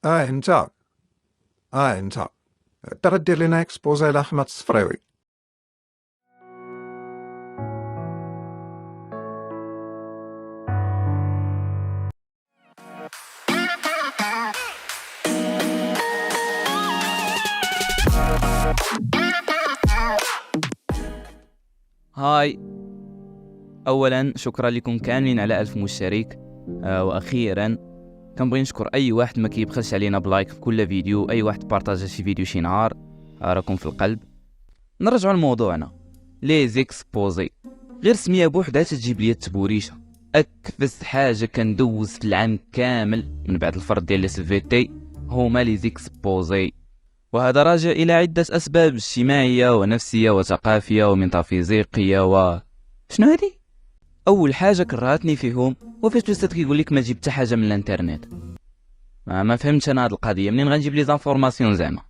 انت انت ترى دير لنا اكسبوزي على احمد الصفراوي. هاي، اولا شكرا لكم كاملين على 1000 مشترك. واخيرا كنبغي نشكر اي واحد ما كيبخلش علينا بلايك في كل فيديو، اي واحد بارطاجا شي فيديو شي نهار، راكم في القلب. نرجعوا لموضوعنا لي زيكسبوزي. غير سميه بوحدها تجيب لي التبوريشه. اكفس حاجه كندوز في العام كامل من بعد الفرض ديال اس في تي هما لي زيكسبوزي، وهذا راجع الى عده اسباب اجتماعيه ونفسيه وثقافيه وميتافيزيقيه شنو هادي. اول حاجه كرهتني فيهم وفاش الاستاذ كيقول لك ما تجيب حتى حاجه من الانترنت. ما فهمتش انا هاد القضيه، منين غنجيب لي زانفورماسيون زعما؟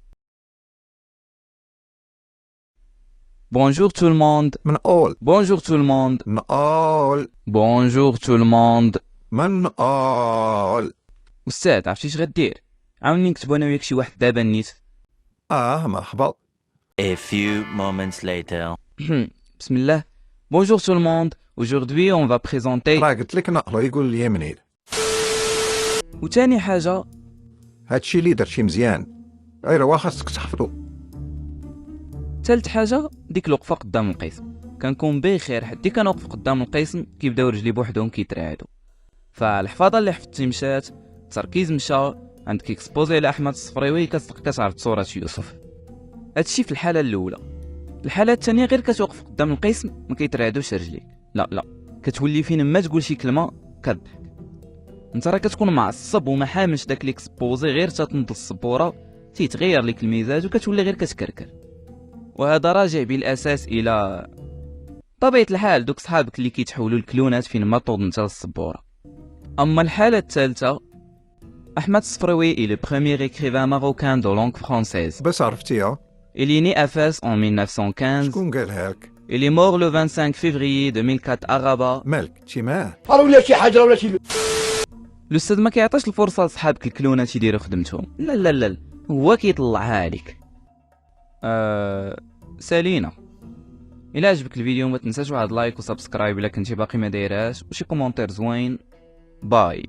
بونجور تو الموند. من اول بونجور تو الموند. من اول بونجور تو الموند. من اول. استاذ عرفتي اش غدير؟ عاوني نكتبو انا وياك شي واحد دابا نيت. مرحبا. A few moments later. بسم الله. Bonjour tout le monde. Aujourd'hui on va présenter. راه قلت لك نقلو يقول لي منين. وثاني حاجه هادشي اللي درتي مزيان، غير واخا خاصك تحفظو. ثالث حاجه ديك الوقفه قدام القسم كنكون بخير حدي كنوقف قدام القسم كيبداو رجلي بوحدهم كيترعدوا. فالحفاظه اللي حفظتي مشات، التركيز مشى، عندك اكسبوزي على احمد الصفراوي كتعرض صوره يوسف. هادشي في الحاله الاولى. الحاله الثانيه غير كتوقف قدام القسم ما كيترعدوش رجليك، لا كتولي فين ما تقول شي كلمه كضحك. انت راه كتكون معصب وما حاملش داك ليكسبوزي، غير تتنض السبوره تيتغير لك المزاج وكتولي غير كتكركر. وهذا راجع بالاساس الى طبيعه الحال دوك صحابك اللي كيتحولوا الكلونات فين ما طود انت للسبوره. اما الحاله الثالثه، احمد الصفراوي est le premier écrivain marocain de langue française. بس عرفتيها؟ Il est né à Fès en 1915. شكون قالها لك؟ Il est mort le 25 février 2004 à Rabat. مالك انتي معاه؟ ولا شي حاجه ولا شي. الاستاذ ما كيعطيش الفرصه لصحابك الكلونات يديروا خدمتهم، لا هو كيطلعها لك. سالينا. الا عجبك الفيديو ما تنساش واحد لايك وسبسكرايب الا كنتي باقي ما دايرهاش، وشي كومونتير زوين. باي.